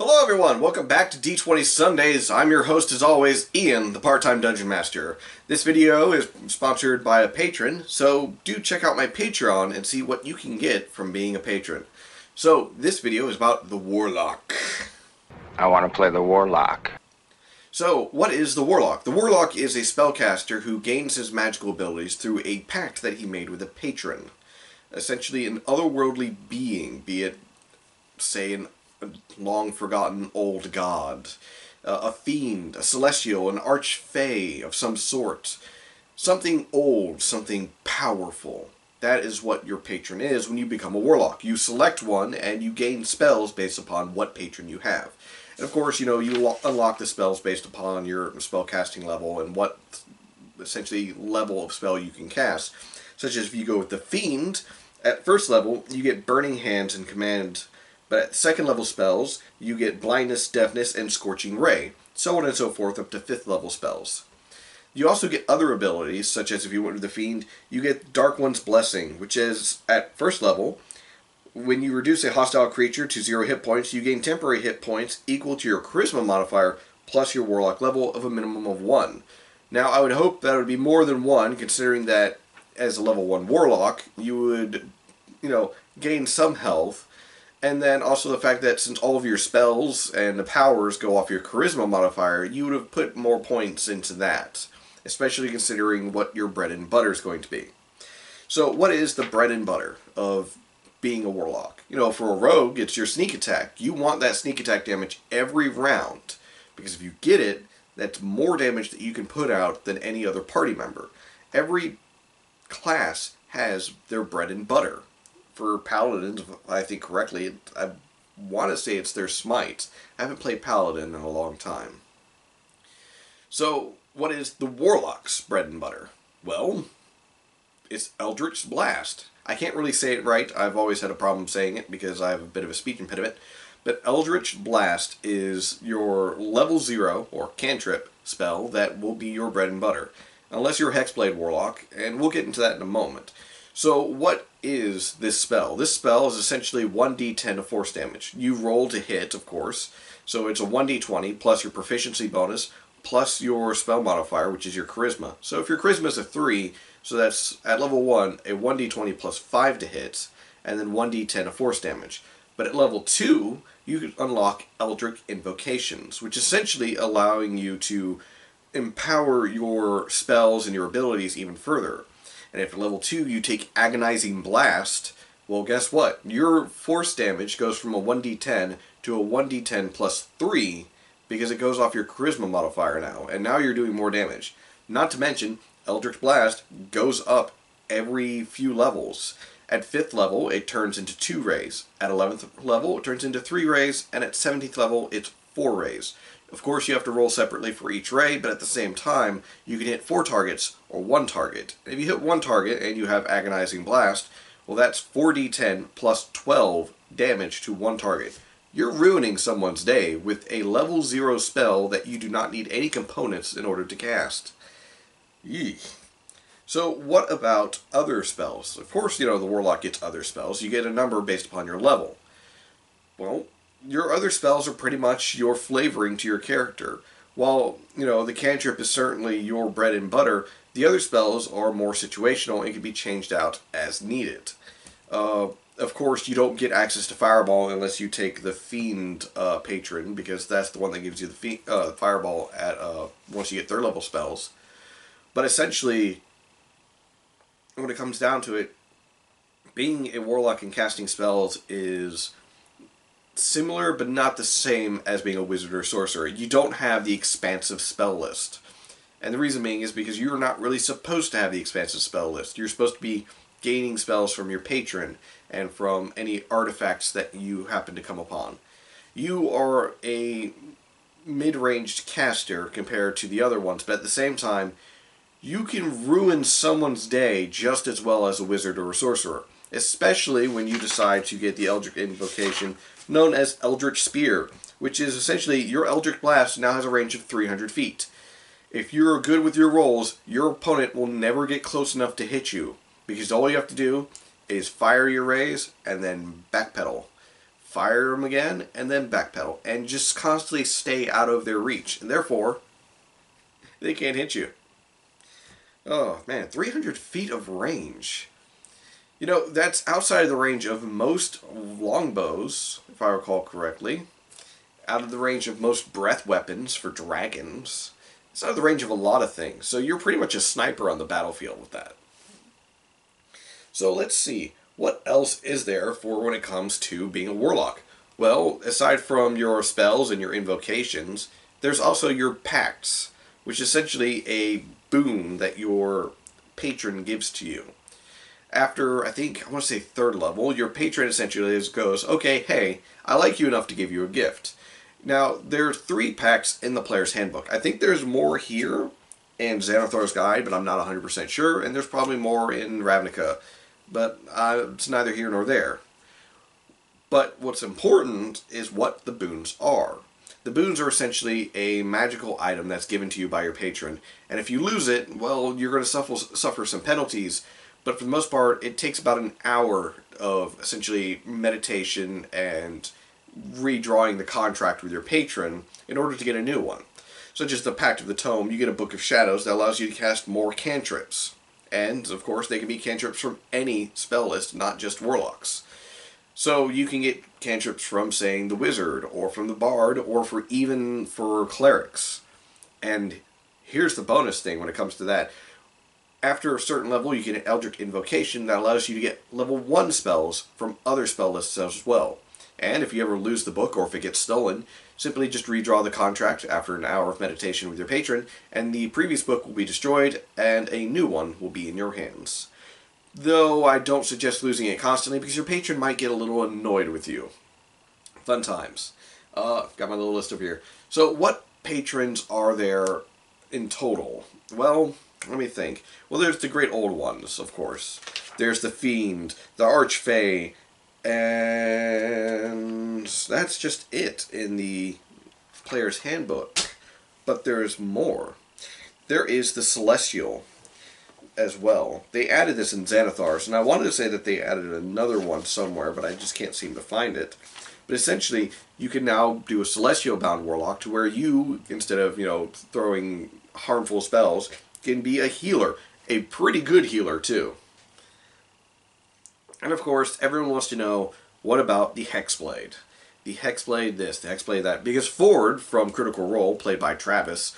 Hello everyone, welcome back to D20 Sundays. I'm your host as always, Ian, the part-time Dungeon Master. This video is sponsored by a patron, so do check out my Patreon and see what you can get from being a patron. So, this video is about the Warlock. I want to play the Warlock. So, what is the Warlock? The Warlock is a spellcaster who gains his magical abilities through a pact that he made with a patron. Essentially an otherworldly being, be it, say, a long-forgotten old god, a fiend, a celestial, an archfey of some sort. Something old, something powerful. That is what your patron is when you become a warlock. You select one and you gain spells based upon what patron you have. And of course, you unlock the spells based upon your spellcasting level and what, essentially, level of spell you can cast. Such as if you go with the fiend, at first level, you get Burning Hands and Command. But at second level spells, you get Blindness, Deafness, and Scorching Ray, so on and so forth up to 5th level spells. You also get other abilities, such as if you went with the Fiend, you get Dark One's Blessing, which is, at first level, when you reduce a hostile creature to 0 hit points, you gain temporary hit points equal to your Charisma modifier plus your Warlock level of a minimum of 1. Now, I would hope that it would be more than 1, considering that as a level 1 Warlock, you would, gain some health. And then also the fact that since all of your spells and the powers go off your Charisma modifier, you would have put more points into that. Especially considering what your bread and butter is going to be. So what is the bread and butter of being a warlock? For a rogue, it's your sneak attack. You want that sneak attack damage every round. Because if you get it, that's more damage that you can put out than any other party member. Every class has their bread and butter. For paladins, if I think correctly, I want to say it's their smites. I haven't played paladin in a long time. So, what is the warlock's bread and butter? Well, it's Eldritch Blast. I can't really say it right. I've always had a problem saying it because I have a bit of a speech impediment. But Eldritch Blast is your level 0, or cantrip, spell that will be your bread and butter. Unless you're a Hexblade Warlock, and we'll get into that in a moment. So what is this spell? This spell is essentially 1d10 of force damage. You roll to hit, of course, so it's a 1d20 plus your proficiency bonus plus your spell modifier, which is your charisma. So if your charisma is a 3, so that's at level 1, a 1d20 plus 5 to hit, and then 1d10 of force damage. But at level 2, you can unlock Eldritch Invocations, which is essentially allowing you to empower your spells and your abilities even further. And if at level 2 you take Agonizing Blast, well, guess what? Your force damage goes from a 1d10 to a 1d10 plus 3 because it goes off your Charisma modifier now. And now you're doing more damage. Not to mention, Eldritch Blast goes up every few levels. At 5th level, it turns into 2 rays. At 11th level, it turns into 3 rays. And at 17th level, it's 4 rays. Of course, you have to roll separately for each ray, but at the same time, you can hit 4 targets or 1 target. And if you hit 1 target and you have Agonizing Blast, well, that's 4d10 plus 12 damage to 1 target. You're ruining someone's day with a level 0 spell that you do not need any components in order to cast. Eek. So what about other spells? Of course, the Warlock gets other spells. You get a number based upon your level. Well, your other spells are pretty much your flavoring to your character. While, the cantrip is certainly your bread and butter, the other spells are more situational and can be changed out as needed. Of course, you don't get access to Fireball unless you take the Fiend patron, because that's the one that gives you the Fireball at once you get 3rd level spells. But essentially, when it comes down to it, being a warlock and casting spells is similar but not the same as being a wizard or sorcerer. You don't have the expansive spell list. And the reason being is because you're not really supposed to have the expansive spell list. You're supposed to be gaining spells from your patron and from any artifacts that you happen to come upon. You are a mid-ranged caster compared to the other ones, but at the same time, you can ruin someone's day just as well as a wizard or a sorcerer. Especially when you decide to get the Eldritch Invocation known as Eldritch Spear, which is essentially your Eldritch Blast now has a range of 300 feet. If you're good with your rolls, your opponent will never get close enough to hit you, because all you have to do is fire your rays and then backpedal. fire them again, and then backpedal, and just constantly stay out of their reach, and therefore, they can't hit you. Oh man, 300 feet of range. You know, that's outside of the range of most longbows, if I recall correctly. Out of the range of most breath weapons for dragons. It's out of the range of a lot of things. So you're pretty much a sniper on the battlefield with that. So let's see. What else is there for when it comes to being a warlock? Well, aside from your spells and your invocations, there's also your pacts, which is essentially a boon that your patron gives to you. After, I want to say 3rd level, your patron essentially goes, okay, hey, I like you enough to give you a gift. Now, there's 3 pacts in the player's handbook. I think there's more here in Xanathar's Guide, but I'm not 100% sure, and there's probably more in Ravnica, but it's neither here nor there. But what's important is what the boons are. The boons are essentially a magical item that's given to you by your patron, and if you lose it, well, you're going to suffer some penalties, but for the most part, it takes about an hour of essentially meditation and redrawing the contract with your patron in order to get a new one. Such as the Pact of the Tome, you get a Book of Shadows that allows you to cast more cantrips. And, of course, they can be cantrips from any spell list, not just warlocks. So you can get cantrips from, saying, the wizard, or from the bard, or even for clerics. And here's the bonus thing when it comes to that. After a certain level, you get an Eldritch Invocation that allows you to get level 1 spells from other spell lists as well. And if you ever lose the book, or if it gets stolen, simply just redraw the contract after an hour of meditation with your patron, and the previous book will be destroyed, and a new one will be in your hands. Though I don't suggest losing it constantly, because your patron might get a little annoyed with you. Fun times. Got my little list over here. So what patrons are there in total? Well, let me think. Well, there's the great old ones, of course. There's the Fiend, the Archfey, and that's just it in the player's handbook. But there's more. There is the Celestial as well. They added this in Xanathar's, and I wanted to say that they added another one somewhere, but I just can't seem to find it. But essentially, you can now do a Celestial-bound Warlock to where you, instead of, throwing harmful spells, can be a healer. A pretty good healer, too. And of course, everyone wants to know, what about the Hexblade? The Hexblade this, the Hexblade that. Because Ford, from Critical Role, played by Travis,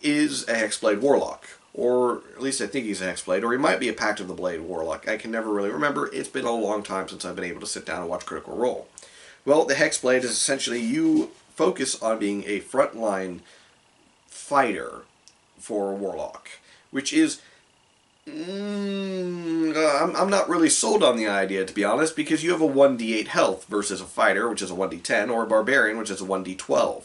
is a Hexblade Warlock. Or, at least I think he's a Hexblade, or he might be a Pact of the Blade Warlock. I can never really remember. It's been a long time since I've been able to sit down and watch Critical Role. Well, the Hexblade is essentially you focus on being a frontline fighter for a Warlock. Which is... I'm not really sold on the idea, to be honest, because you have a 1d8 health versus a fighter, which is a 1d10, or a barbarian, which is a 1d12.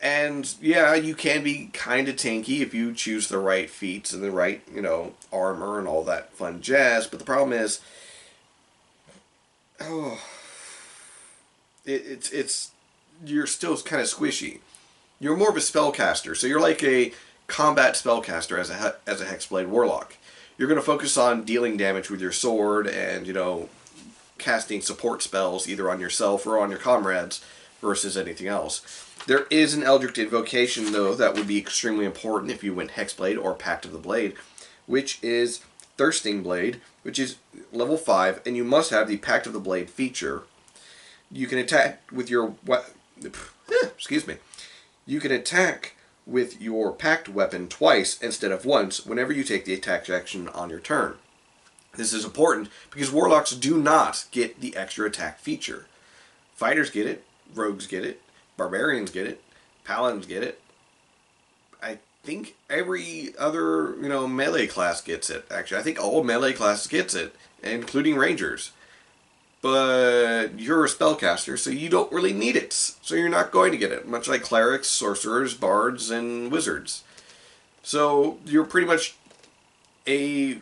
And, yeah, you can be kind of tanky if you choose the right feats and the right, armor and all that fun jazz, but the problem is, you're still kind of squishy. You're more of a spellcaster, so you're like a combat spellcaster as a Hexblade Warlock. You're going to focus on dealing damage with your sword and, casting support spells either on yourself or on your comrades versus anything else. There is an Eldritch Invocation, though, that would be extremely important if you went Hexblade or Pact of the Blade, which is Thirsting Blade, which is level 5, and you must have the Pact of the Blade feature. You can attack with your... You can attack with your packed weapon twice instead of once whenever you take the attack action on your turn. This is important because Warlocks do not get the extra attack feature. Fighters get it, Rogues get it, Barbarians get it, Paladins get it. I think every other, melee class gets it, actually. I think all melee classes gets it, including Rangers. But you're a spellcaster, so you don't really need it. So you're not going to get it, much like clerics, sorcerers, bards, and wizards. So you're pretty much a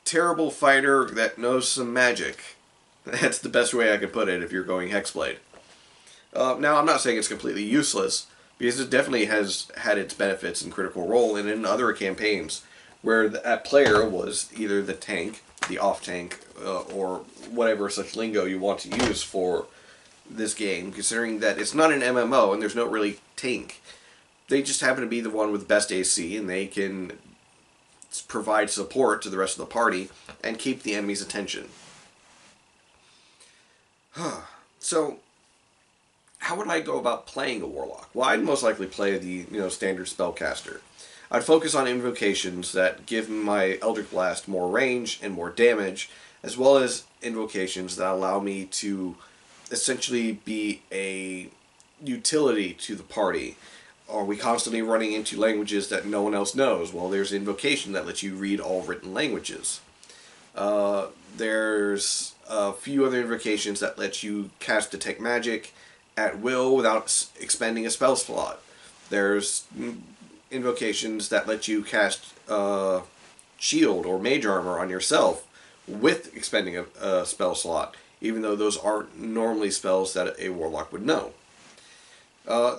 terrible fighter that knows some magic. That's the best way I could put it if you're going Hexblade. Now, I'm not saying it's completely useless, because it definitely has had its benefits in Critical Role and in other campaigns, where that player was either the tank, the off-tank, or whatever such lingo you want to use for this game, considering that it's not an MMO and there's no really tank. They just happen to be the one with the best AC, and they can provide support to the rest of the party and keep the enemy's attention. So, how would I go about playing a Warlock? Well, I'd most likely play the standard spellcaster. I'd focus on invocations that give my Eldritch Blast more range and more damage, as well as invocations that allow me to essentially be a utility to the party. Are we constantly running into languages that no one else knows? Well, there's invocation that lets you read all written languages. There's a few other invocations that let you cast Detect Magic at will without expending a spell slot. There's invocations that let you cast Shield or Mage Armor on yourself with expending a spell slot, even though those aren't normally spells that a Warlock would know.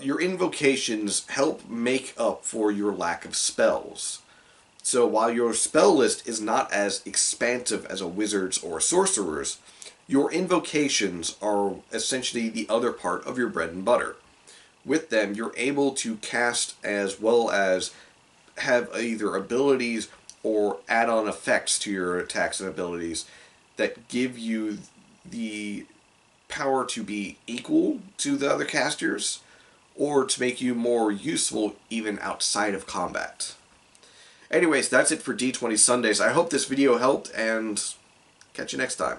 Your invocations help make up for your lack of spells. So while your spell list is not as expansive as a wizard's or a sorcerer's, your invocations are essentially the other part of your bread and butter. With them, you're able to cast as well as have either abilities or add-on effects to your attacks and abilities that give you the power to be equal to the other casters, or to make you more useful even outside of combat. Anyways, that's it for D20 Sundays. I hope this video helped, and catch you next time.